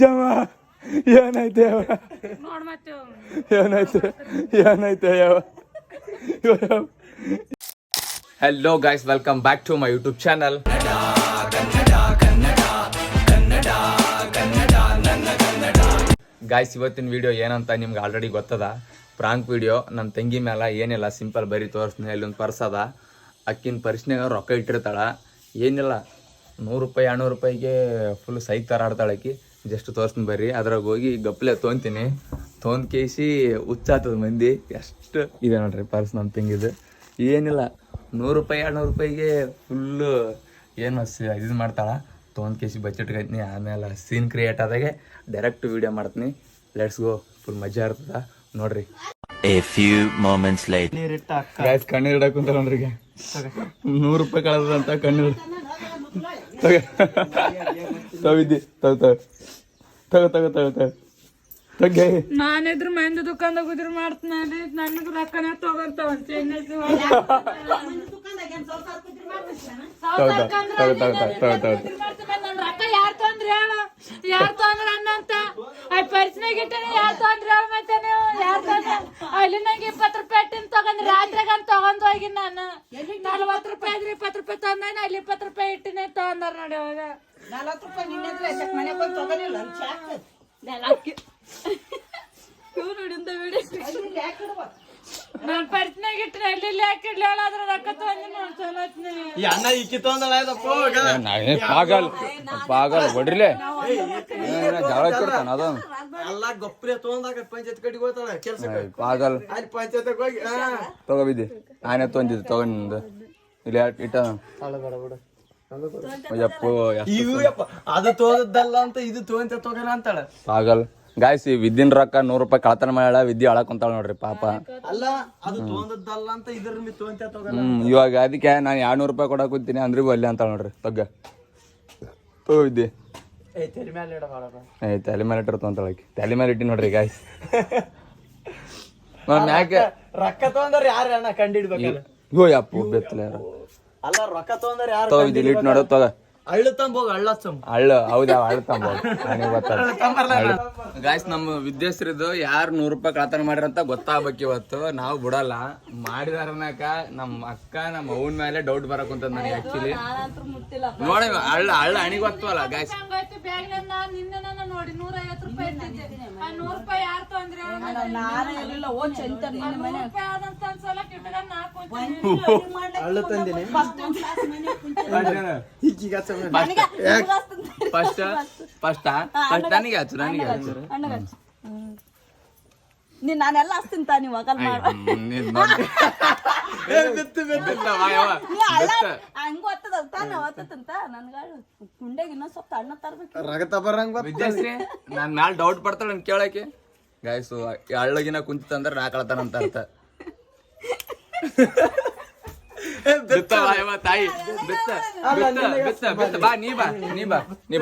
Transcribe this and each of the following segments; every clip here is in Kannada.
ಜಮ ಏನಾಯ್ತು ಯಾವ ಏನಾಯ್ತು ಯಾವ hello guys, welcome back to my YouTube channel. Guys, ಇವತ್ತಿನ ವಿಡಿಯೋ ಏನಂತ ನಿಮ್ಗೆ ಆಲ್ರೆಡಿ ಗೊತ್ತದ. Prank video. ನನ್ನ ತಂಗಿ ಮೇಲೆ ಏನಿಲ್ಲ, ಸಿಂಪಲ್ ಬರೀ ತೋರಿಸ್ತೀನಿ. ಇಲ್ಲೊಂದು ಪರ್ಸ್ ಅದ, ಅಕ್ಕಿನ ಪರ್ಸ್ನಾಗ ರೊಕ್ಕ ಇಟ್ಟಿರ್ತಾಳ. ಏನಿಲ್ಲ, 100 ರೂಪಾಯಿ 200 ರೂಪಾಯಿಗೆ ಫುಲ್ ಸೈಕ್ ಥರ ಆಡ್ತಾಳೆ ಆಕಿ. ಜಸ್ಟ್ ತೋರಿಸ್ತೀನಿ ಬರ್ರಿ. ಅದ್ರಾಗ ಹೋಗಿ ಗಪ್ಲೆ ತೊಗೊಂತೀನಿ. ತೊಗೊಂಡ್ಕೇಸಿ ಹುಚ್ಚಾತದ ಮಂದಿ. ಎಷ್ಟು ಇದೆ ನೋಡ್ರಿ ಪರ್ಸ್ ನನ್ನ ತಂಗಿದು. ಏನಿಲ್ಲ, 100 ರೂಪಾಯಿ 200 ರೂಪಾಯಿಗೆ ಫುಲ್ಲು ಏನು ಇದು ಮಾಡ್ತಾಳೆ. ತೊಗೊಂಡ್ಕೇಸಿ ಬಚ್ಚಿಟ್ಕೈತೀನಿ. ಆಮೇಲೆ ಸೀನ್ ಕ್ರಿಯೇಟ್ ಆದಾಗೆ ಡೈರೆಕ್ಟ್ ವಿಡಿಯೋ ಮಾಡ್ತೀನಿ. Let's go. ಫುಲ್ ಮಜಾ ಇರ್ತದ ನೋಡ್ರಿ. A few moments later. Guys, ಕಣ್ಣೀರು ಇಡಕ್ಕೆ ಕುಂತ ನೋಡ್ರಿ. 100 ರೂಪಾಯಿ ಕಳೆದಂತ ಕಣ್ಣೀರು ತವಿದ್ದಿ ತಗ ನಾನಿದ್ರ ಮಂದಿ ದುಕಾನ್ದಾಗ ಉದ್ರ ಮಾಡ್ತೀನಿ. ನನಗೆ ರೊಕ್ಕನ ತಗೊಂತಾವ ರೊಕ್ಕ ಯಾರು ತೊಂದ್ರೆ ಹೇಳು, ಯಾರು ತೊಂದ್ರೆ ಅನ್ನಂತ ಪರಿಚನಾಗ ಇಟ್ಟನೆ. ಯಾರು ತೊಂದ್ರೆ ಹೇಳು, ಮತ್ತೆ ನೀವು ಯಾರು ತೊಂದ್ರೆ ಅಲ್ಲಿ ನಂಗೆ 20 ರೂಪಾಯಿ ಇಟ್ಟಿನ ತಗೊಂಡ್ರಿ. ರಾತ್ರಿಗ ತಗೊಂಡ್ ಹೋಗಿ ನಾನು 40 ರೂಪಾಯಿ ಇದ್ರಿ 20 ರೂಪಾಯಿ ತಂದೇನೆ. ಅಲ್ಲಿ 20 ರೂಪಾಯಿ ಇಟ್ಟಿನ ತಗೊಂಡಾರ ನೋಡಿ. ಅವಾಗ 40 ರೂಪಾಯಿ ನಿನ್ನೆ ತಗೊಂಡಿಲ್ಲ ನೋಡಿಂದ ನಾನು ಪರಿಚನಾಗ ಇಟ್ಟಿನ. ಅಲ್ಲಿ ಹಾಕಿಡ್ಲಿ ಅದ್ರ ರೊಕ್ಕ ತಗೊಂಡಿ ಪಾಗಲ್ ಪಾಗಲ್ ಹೊಡ್ರಿಲೆ ಜಗಳ ಕೊಡ್ತಾನ. ಅದ ಪಾಗಲ್ ತಗೋಬಿದ್ದಿ. ನಾನೇ ತೊಂದಿದ್ದು ತಗೊಂಡು ಇಲ್ಲಿ ಇಟ್ಟ ಅದು ತೋದಲ್ಲ ಅಂತ ಇದು ತೋಂತ ತಗೋಣ ಅಂತಾಳ ಪಾಗಲ್. ಗಾಯ್ಸ್, ವಿದ್ದಿನ ರೊಕ್ಕ 100 ರೂಪಾಯಿ ಕಳತನ ಮಾಡ್ಯಾಳ. ವಿದ್ಯೆ ಅಳಕುಂತಾಳ ನೋಡ್ರಿ ಪಾಪ. ಅಲ್ಲ, ಅದು ತೋದಲ್ಲ ಅಂತ ಇದ್ರ ತೋಂತ ತಗೋಣ. ಇವಾಗ ಅದಕ್ಕೆ ನಾನು 200 ರೂಪಾಯಿ ಕೊಡಕ್ ಕೂತೀನಿ ಅಂದ್ರೆ ಅಲ್ಲಿ ಅಂತಾಳ ನೋಡ್ರಿ. ತಗ್ಗ ತಗೋ ವಿದ್ಯೆ. ತಲೆ ಮೇಲೆ ಇಟ್ಟರು ತೊಂತಾಳ ಆಕಿ. ತಲೆ ಮೇಲೆ ಇಟ್ಟಿ ನೋಡ್ರಿ ಗಾಯ್ಸ್. ಯಾಕೆ ರೊಕ್ಕ ತಗೊಂಡ್ರ ಯಾರ ಅಣ್ಣ ಕಂಡಿಡ್ಬೇಕಲ್ಲ. ಯೋ ಯಪ್ಪು ಬೆತ್ತಲ ಯಾರು ಅಲ್ಲ, ರೊಕ್ಕ ತಗೊಂಡ್ರ ಯಾರು ತಗೋ ವಿದ್ಯೆ ಇಟ್ಟು ನೋಡೋ. ತಗ ಹಳ್ಳು ತಂಬೋಗ ಹಳ್ಳ ಹಳ್ಳು ಹೌದಾ ಹಳ್ಳು ತಂಬೋದು. ಗಾಯ್ಸ್, ನಮ್ಮ ವಿದ್ಯಾಶ್ರೀದು ಯಾರು 100 ರೂಪಾಯಿ ಕಳತನ ಮಾಡಿರಂತ ಗೊತ್ತಾಗ್ಬೇಕು ಇವತ್ತು. ನಾವು ಬಿಡಲ್ಲ. ಮಾಡಿದಾರನಾಕ ನಮ್ಮ ಅಕ್ಕ ನಮ್ಮ ಅವನ ಮೇಲೆ ಡೌಟ್ ಬರಕುಂತದ ನನಗೆ. ಆಕ್ಚುಲಿ ನೋಡಿ ಹಳ್ಳ ಹಳ್ಳ ಅಣಿಗೆ ಗೊತ್ತವಲ್ಲ ಗಾಯ್ಸ್. ನೋಡಿ 150 ರೂಪಾಯಿ ಇಟ್ಟಿದ್ದೆ. 100 ರೂಪಾಯಿ ಯಾರು ತೊಂದ್ರೆ ಹಳ್ಳು ತಂದಿನಿ. ಫಸ್ಟ್ ನನಗೆ ಹಚ್ಚು ನಾನೆಲ್ಲ ಹಚ್ತೀನಿ ತಾನಿ ಮಗಲ್ ಹಂಗ ಒತ್ತದ ತಾನ ಒತ್ತಂತ ನನ್ಗ ಕುಂಡೆಗೆ ಇನ್ನೊಂದ್ ಸ್ವಲ್ಪ ಅಣ್ಣ ತರ್ಬೇಕು. ರಗತ ಬರಂಗ ವಿದ್ಯಾಶ್ರೀ ನನ್ ಮ್ಯಾಲ ಡೌಟ್ ಪಡ್ತಾಳ ನನ್ ಕೇಳಕ್ಕೆ. ಗಾಯ್ಸು ಹಳ್ಳಗಿನ ಕುಂತಂದ್ರ ನಾ ಕಳತಾನಂತ ಅರ್ಥ. ತಾಯಿ ಬಿತ್ತ ಬಿತ್ತ ಬಿತ್ತ ಬಾ ನೀ ಬಾ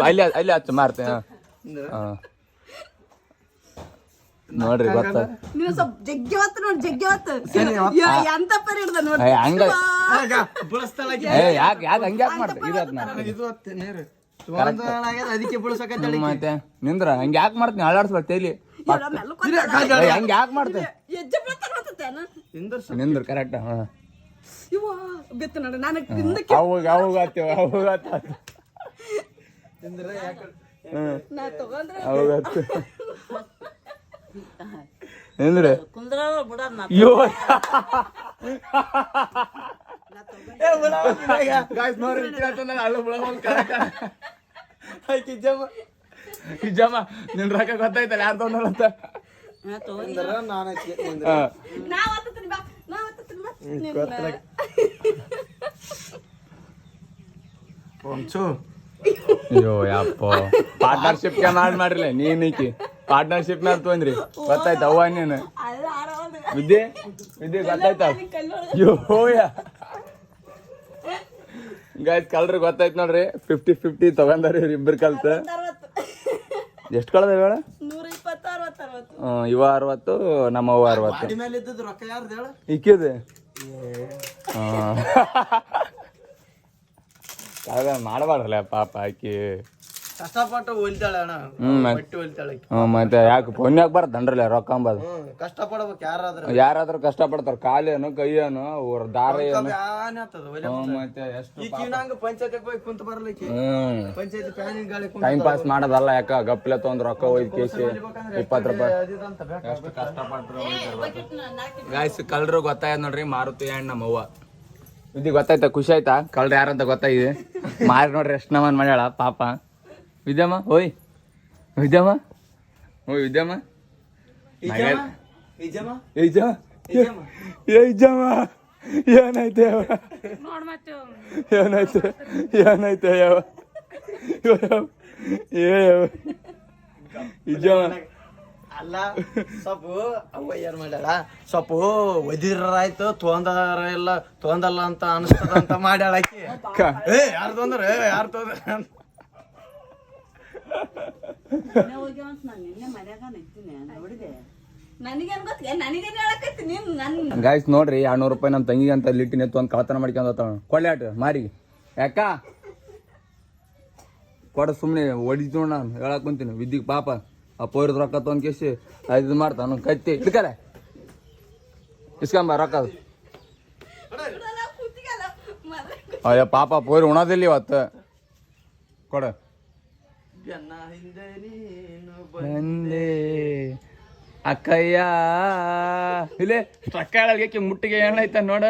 ಅಲ್ಲಿ ಹಚ್ಚು ಮಾರ್ತೇನೆ. ನೋಡ್ರಿ ಗೊತ್ತ. ನೀವು ಸ್ವಲ್ಪ ಜಗ್ಗಿ ಹೊತ್ತು ನೋಡಿ, ಜಗ್ಗಿ ಹೊತ್ತು ಎಂತ ಪರಿ ಹಿಡ್ದ ನೋಡಿ. ಹಂಗ ಯಾಕೆ ಹಂಗ್ಯಾಕ್ ಮಾಡ್ತ ಅದಕ್ಕೆ ಮತ್ತೆ ನಿಂದ್ರ ಹಂಗ ಯಾಕೆ ಮಾಡ್ತೀನಿ. ಅಳ್ಳಾಡ್ಸ್ಬಾರ್ದು ತೇಲಿ. ಹಂಗ ಯಾಕೆ ಮಾಡ್ತೇನೆ ನಿಂದ್ರ ಕರೆಕ್ಟ್. ಬಿತ್ತು ನೋಡ್ರಿ ನಾನು ಅಂದ್ರೆ ಜಮ ನಿನ್ ರೊಕ್ಕ ಗೊತ್ತಾಯ್ತಲ್ಲ ಯಾರು ತೊಗೊಂಡಂತ. ಅಯ್ಯೋ ಯಪ್ಪ, ಪಾರ್ಟ್ನರ್ಶಿಪ್ ಮಾಡ್ರಿಲ್ಲ ನೀಕಿ. ಪಾರ್ಟ್ನರ್ಶಿಪ್ ಮ್ಯಾಲ ತೊಂದ್ರಿ ಗೊತ್ತಾಯ್ತ. ಅವ್ವ ನೀನು ವಿದ್ಯೆ ಗೊತ್ತಾಯ್ತ. ಗಾಯ್ಸ್, ಕಲ್ರಿ ಗೊತ್ತಾಯ್ತು ನೋಡ್ರಿ. 50-50 ತಗೊಂಡಾರ ಇವ್ರಿಬ್ರು ಕಲ್ತ. ಎಷ್ಟು ಕಳ್ದ ಹೇಳ? 120-60. ಇವ 60, ನಮ್ಮವ್ವ 60. ರೊಕ್ಕ ಯಾರ್ದು ಹೇಳ? ಇಕ್ಕಿದೆ. ಮಾಡಬಾರ್ದಲ್ಲ ಪಾಪ ಆಕಿ. ಕಷ್ಟಪಟ್ಟು ಹೊಲ್ತಾಳೆ ಅಣ್ಣ ಮತ್ತೆ ಬಟ್ಟೆ ಹೊಲ್ತಾಳೆ ಆಕಿ. ಮತ್ತೆ ಯಾಕೆ ಪುಣ್ಯಕ್ಕೆ ಬರ್ತನ್ರಲ್ಲ ರೊಕ್ಕ ಅಂಬದು ಕಷ್ಟಪಡ್ಬೇಕು ಯಾರಾದ್ರೂ ಯಾರಾದ್ರೂ ಕಷ್ಟಪಡ್ತಾರ ಕಾಲೇನು ಕೈಯೇನು ಅವ್ರ ದಾರ ಏನು ಬ್ಯಾನೆ ಆಗ್ತದ ಒಲೆ ಮತ್ತೆ ಎಷ್ಟು ಈಗ ಹಂಗ ಪಂಚಾಯತ್ ಹೋಗಿ ಕುಂತ ಬರ್ಲಿಕ್ಕೆ ಪಂಚಾಯತ್ ಫ್ಯಾನಿನ ಗಾಳಿ ಟೈಮ್ ಪಾಸ್ ಮಾಡೋದಲ್ಲ ಯಾಕ ಗಪ್ಲೆ ತೊಂದ್ ರೊಕ್ಕ ಒಯ್ದು ಕೇಸಿ 20 ರೂಪಾಯಿ ಎಷ್ಟು ಕಷ್ಟಪಟ್ರು ಗಾಯ್ಸ್ ಕಳ್ರು ಗೊತ್ತಾಯ್ತು ನೋಡ್ರಿ ಮಾರುತಿ ಅಂಡ್ ನಮ್ಮವ್ವ ಇದು ಗೊತ್ತಾಯ್ತಾ ಖುಷಿ ಆಯ್ತಾ ಕಳ್ರು ಯಾರಂತ ಗೊತ್ತಾಗಿದೆ ಮಾರಿ ನೋಡ್ರಿ ಎಷ್ಟು ನಮನ್ ಮಾಡ್ಯಾಳ ಪಾಪ ವಿದ್ಯಮ್ಮ ಓಯ್ ವಿದ್ಯಮ್ಮ ಓಯ್ ವಿದ್ಯಮ್ಮ ಏಜಮ್ಮ ಏನಾಯ್ತೆ ನೋಡ್ ಮತ್ತೆ ಏನಾಯ್ತೆ ಯಾವ ಇಜಮ್ಮ ಅಲ್ಲ ಸ್ವಲ್ಪ ಅವ್ವ ಏನ್ ಮಾಡ್ಯಾಳ ಸ್ವಲ್ಪ ಒದಿರಾಯ್ತು ತೊಂದಲ್ಲ ಅಂತ ಅನಿಸ್ತದ ಅಂತ ಮಾಡ್ಯಾಳ ಆಕಿ ಯಾರು ತೊಂದ್ರೆ ಯಾರು ತೊಂದ್ರೆ ಅಂತ ನನಗೇನ್ ಗೊತ್ತಿಲ್ಲ ನನಗೇನ್ ಹೇಳಕತ್ತಿ ನೀನ್ ನನ್ ಗಾಯ್ಸ್ ನೋಡ್ರಿ 200 ರೂಪಾಯಿ ನಮ್ಮ ತಂಗಿಗೆ ಅಂತ ಲಿಟ್ಟಿನ ಒಂದು ಕಳತನ ಮಾಡ್ಕೊಂಡ್ ಹೋಗ್ತಾವ ಕೊಳ್ಳಾಟ ಮಾರಿ ಯಾಕ ಕೊಡ ಸುಮ್ಮನೆ ಹೊಡಿತು ನಾನು ಹೇಳಕ್ ಕುಂತೀನಿ ವಿದ್ಯಕ್ ಪಾಪ ಆ ಪೋರಿದ ರೊಕ್ಕ ತೊಗೊಂಡ್ ಕೇಸಿ ಇದು ಮಾಡ್ತಾನ ಕತ್ತಿ ಹಿಡ್ಕಲೆ ಇಸ್ಕೊಂಬ ರೊಕ್ಕ ಅಯ್ಯ ಪಾಪ ಪೋರಿ ಉಣದಿಲ್ಲ ಇವತ್ತು ಕೊಡ ಹಿಂದೆ ನೀನು ಬಂದೆ ಅಕ್ಕಯ್ಯ ಇಲ್ಲೇ ರೊಕ್ಕ ಹೇಳಕ್ಕೆ ಮುಟ್ಟಿಗೆ ಏನಾಯ್ತ ನೋಡ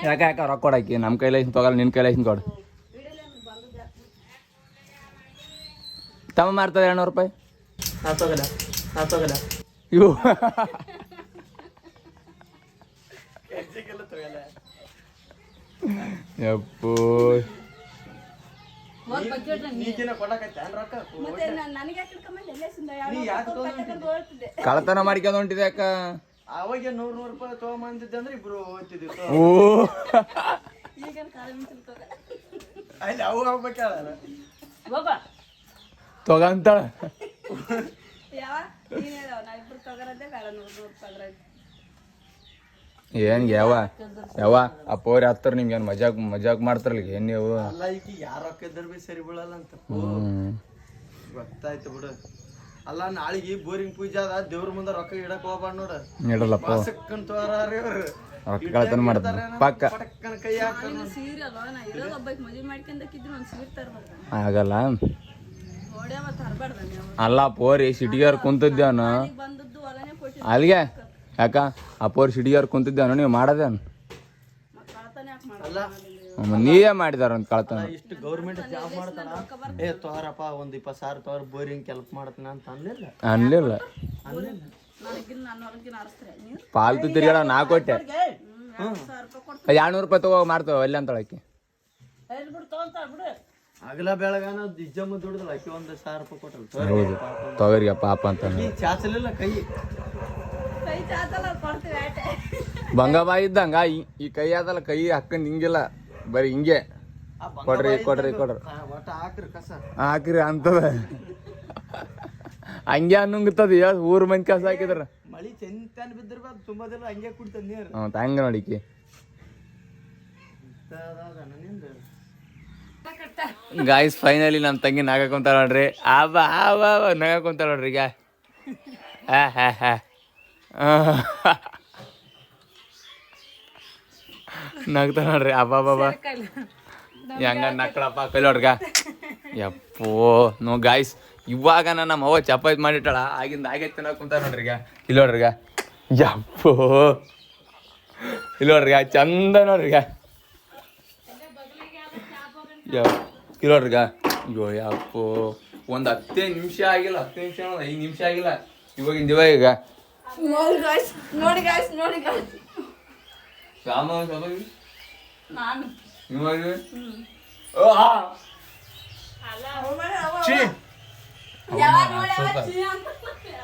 ಯಾಕ ಯಾಕ ರೊಕ್ಕ ಕೊಡಾಕಿ ನಮ್ಮ ಕೈಲೈಸಿನ ತಗೊಲ್ಲ ನಿನ್ನ ಕೈಲೈಸಿನ ಕೊಡು ತಮ್ಮ ಮಾರ್ತದೆ 200 ರೂಪಾಯಿ ಇವು ಯಪ್ಪೋ ಕಳತನ ಮಾಡ್ಕೊಂಡ್ ಹೊಂಟಿದೆ ಯಾಕ ಅವಾಗ 100 ರೂಪಾಯಿ ತಗೊಂಬಂದಿದ್ದೆ ಅಂದ್ರೆ ಇಬ್ರು ಹೋಗ್ತಿದ್ವಿ ಓ ಅಲ್ಲಿ ಅವು ಹೋಗ್ಬೇಕಲ್ಲ ತಗಂತಾಳ ಏನ್ ಯಾವ ಆ ಪೋರಿ ಹತ್ತಾರ ನಿಮ್ಗೆ ಏನ್ ಮಜಾಕ್ ಮಾಡ್ತಾರಲ್ಲ ಏನ್ ನೀವು ಅಲ್ಲ ಈಗ ಯಾರ ರೊಕ್ಕ ಇದ್ರ ಬಿ ಸರಿ ಬೀಳಲ್ಲ ಅಂತ ಗೊತ್ತಾಯ್ತು ಬಿಡು ಅಲ್ಲ ನಾಳಿಗೆ ಬೋರಿಂಗ್ ಪೂಜೆ ಅದ ದೇವ್ರ ಮುಂದೆ ರೊಕ್ಕ ಇಡಕ್ ಹೋಗ್ಬಾರ ನೋಡ ಇಡಲ್ಲಪ್ಪ ಸಕ್ಕಂತವ್ರಿ ಅವ್ರು ರೊಕ್ಕ ಕಳ್ತನ ಮಾಡ್ತಾರ ಪಕ್ಕ ಪಟಕ್ಕನ ಕೈ ಹಾಕ್ತಾರ ಸೀರೆ ಅಲ್ವಾ ನಾ ಇರೋದ್ ಒಬ್ಬಾಕಿ ಮದ್ವಿ ಮಾಡ್ಕೊಂಡಕ್ಕಿದ್ರು ಒಂದ್ ಸೀರೆ ತರ್ಬಾರ್ದ ಆಗಲ್ಲ ನೋಡ್ಯ ಮತ್ತ ತರ್ಬಾರ್ದ ನೀವು ಅಲ್ಲ ಪೋರಿ ಸಿಟಿಗಾರ್ ಕುಂತಿದ್ದೇವನ ಬಂದದ್ದು ಹೊಲನೆ ಕೊಟ್ಟಿ ಅಲ್ಲಿಗೆ ಯಾಕ ಆ ಪೋರಿ ಸಿಟಿಗಾರ್ ಕುಂತಿದ್ದೇವನ ನೀವು ಮಾಡದೇನು ಕಳತನ ಯಾಕೆ ಅಲ್ಲ ನೀವೇ ಮಾಡಿದಾರ ಅಂತ ಕಳ್ತನ ಇಷ್ಟು ಗೌರ್ಮೆಂಟ್ ಜಾಬ್ ಮಾಡ್ತಾರ ತೋರಪ್ಪ ಒಂದ್ 20,000 ತೋರ್ ಬೋರಿಂಗ್ ಕೆಲಸ ಮಾಡ್ತಾನ ಅಂತ ಅನ್ಲಿಲ್ಲ ಅನ್ಲಿಲ್ಲ ನನಗಿನ್ ನನ್ನ ಹೊಲಗಿನ ಆರಿಸ್ತಾರೆ ನೀವು ಪಾಲ್ತು ತಿರ್ಗಾಡ ನಾ ಕೊಟ್ಟೆ 2,000 ರೂಪಾಯಿ ಕೊಡ್ತಾರೆ 200 ರೂಪಾಯಿ ತಗೋ ಮಾಡ್ತೇವೆ ಅಲ್ಲಿ ಅಂತಳಕ್ಕೆ ಬಿಡು ತಗೊಂತಾಳ ಬಿಡು ಅಗಲ ಬೆಳಗಾನ ದಿಜ್ಜಮ್ಮ ದುಡಿದಲ್ಲ ಆಕಿ 1,000 ರೂಪಾಯಿ ಕೊಟ್ಟಲ್ಲ ಹೌದು ತಗೋರಿಗ ಪಾಪ ಅಂತ ಈ ಚಾಚಲಿಲ್ಲ ಕೈ ಕೈ ಚಾಚಲ್ಲ ಕೊಡ್ತೀವಿ ಆಟೆ ಬಂಗಾಬಾಯಿ ಇದ್ದಂಗ ಈ ಕೈ ಆದಲ್ಲ ಕೈ ಹಾಕೊಂಡ್ ಹಿಂಗಿಲ್ಲ ಬರೀ ಹಿಂಗೆ ಕೊಡ್ರಿ ಕೊಡ್ರಿ ಕೊಡ್ರಿ ಒಟ್ಟ ಹಾಕ್ರಿ ಕಸ ಹಾಕ್ರಿ ಅಂತದ ಹಂಗೆ ಅನ್ನಂಗತದ ಊರ್ ಮಂದಿ ಕಸ ಹಾಕಿದ್ರ ಮಳಿ ಚೆಂತಾನ ಬಿದ್ದಿರ್ಬಾರ್ದು ತುಂಬದಿಲ್ಲ ಹಂಗೆ ಕುಡ್ತದ ನೀರು ಹಂಗ ನೋಡಿಕಿ ಗಾಯ್ಸ್ ಫೈನಲಿ ನಮ್ಮ ತಂಗಿ ನಗಾಕೊಂತಾಳ ನೋಡ್ರಿ ಆಬಾ ಆಬಾ ನಗಾಕೊಂತಾಳ ನೋಡ್ರಿ ಈಗ ನಗ್ತಾ ನೋಡ್ರಿ ಅಬ್ಬಾ ಬಾಬಾ ಹೆಂಗ ನಕ್ಕಳಪ್ಪ ಕೈಲೋಡ್ಗ ಯಪ್ಪೋ ನೋ ಗಾಯ್ಸ್ ಇವಾಗ ನಮ್ಮ ಅವ್ವ ಚಪಾತಿ ಮಾಡಿಟ್ಟಾಳ ಆಗಿಂದ ಆಗೈತೆ ತಿನ್ನಕ್ ಕುಂತ ನೋಡ್ರಿ ಈಗ ಇಲ್ಲೋಡ್ರಿಗ ಯಪ್ಪೋ ಇಲ್ಲೋಡ್ರಿಗ ಚಂದ ನೋಡ್ರಿಗ ಇಲ್ಲೋಡ್ರಿಗ ಅಯ್ಯೋ ಯಪ್ಪೋ ಒಂದು 10 ನಿಮಿಷ ಆಗಿಲ್ಲ 10 ನಿಮಿಷ 5 ನಿಮಿಷ ಆಗಿಲ್ಲ ಇವಾಗ ಈಗ ನೋಡಿ ಗಾಯ್ಸ್ ರಾಮ ನಾನು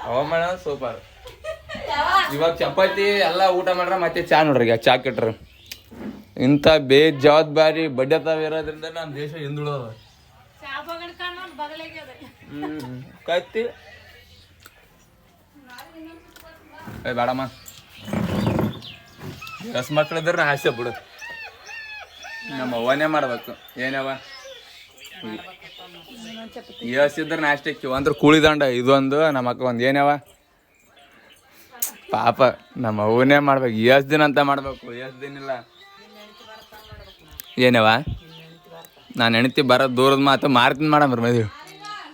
ಹವಾಮಾನ ಸೂಪರ್ ಇವಾಗ ಚಪಾತಿ ಎಲ್ಲ ಊಟ ಮಾಡ್ರ ಮತ್ತೆ ಚಾ ನೋಡ್ರಿ ಈಗ ಚಾ ಕೆಟ್ರಿ ಇಂಥ ಬೇಜವಾಬ್ದಾರಿ ಬಡ್ಡತಾವ ಇರೋದ್ರಿಂದ ನಮ್ಮ ದೇಶ ಹಿಂದುಳದ ಕತ್ತಿ ಬೇಡಮ್ಮ ರಸ್ ಮಕ್ಳಿದ್ರೆ ಹಾಸ್ಯ ಬಿಡು ನಮ್ಮ ಅವ್ವನೇ ಮಾಡ್ಬೇಕು ಏನವ ಏಸಿದ್ರ ನಾಷ್ಟೆ ಅಂದ್ರೆ ಕೂಳಿದಂಡ ಇದೊಂದು ನಮ್ಮ ಅಕ್ಕ ಒಂದು ಏನವ ಪಾಪ ನಮ್ಮ ಅವ್ವನೇ ಮಾಡ್ಬೇಕು ಎಷ್ಟ್ ದಿನ ಅಂತ ಮಾಡ್ಬೇಕು ಎಷ್ಟ್ ದಿನ ಇಲ್ಲ ಏನವ ನಾನು ಹೆಣ್ತಿ ಬರೋದು ದೂರದ ಮಾತು ಮಾರ್ತೀನಿ ಮಾಡಮ್ರಿ ಮದುವೆ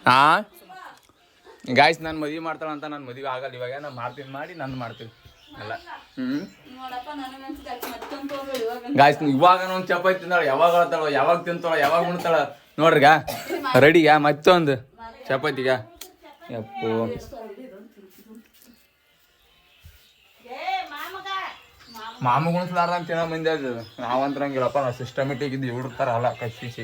ಹಾಂ ಗಾಯ್ಸ್ ನಾನು ಮದುವೆ ಮಾಡ್ತಾಳಂತ ನಾನು ಮದುವೆ ಆಗಲ್ಲ ಇವಾಗ ನಾನು ಮಾಡ್ತೀನಿ ಮಾಡಿ ನಾನು ಮಾಡ್ತೀನಿ ಅಲ್ಲ ಗಾಯ್ಸ್ ಇವಾಗ ಒಂದು ಚಪಾತಿ ತಿಂದಾಳ ಯಾವಾಗ ಹೇಳ್ತಾಳ ಯಾವಾಗ ತಿಂತಾಳ ಯಾವಾಗ ಉಣ್ತಾಳ ನೋಡ್ರಿಗ ರೆಡಿಗ ಮತ್ತೊಂದು ಚಪಾತಿಗ ಯಪ್ಪೋ ಮಾಮಗ ಉಣ್ಸ್ಲಾರ್ದ ಅಂತ ತಿನ್ನೋ ಮಂದಿ ಅದು ನಾವಂತರಂಗಿಲ್ಲಪ್ಪ ನಾವು ಸಿಸ್ಟಮೆಟಿಕ್ ಇದ್ದು ಹುಡುಕ್ತಾರ ಅಲ್ಲ ಕಚ್ಚಿಸಿ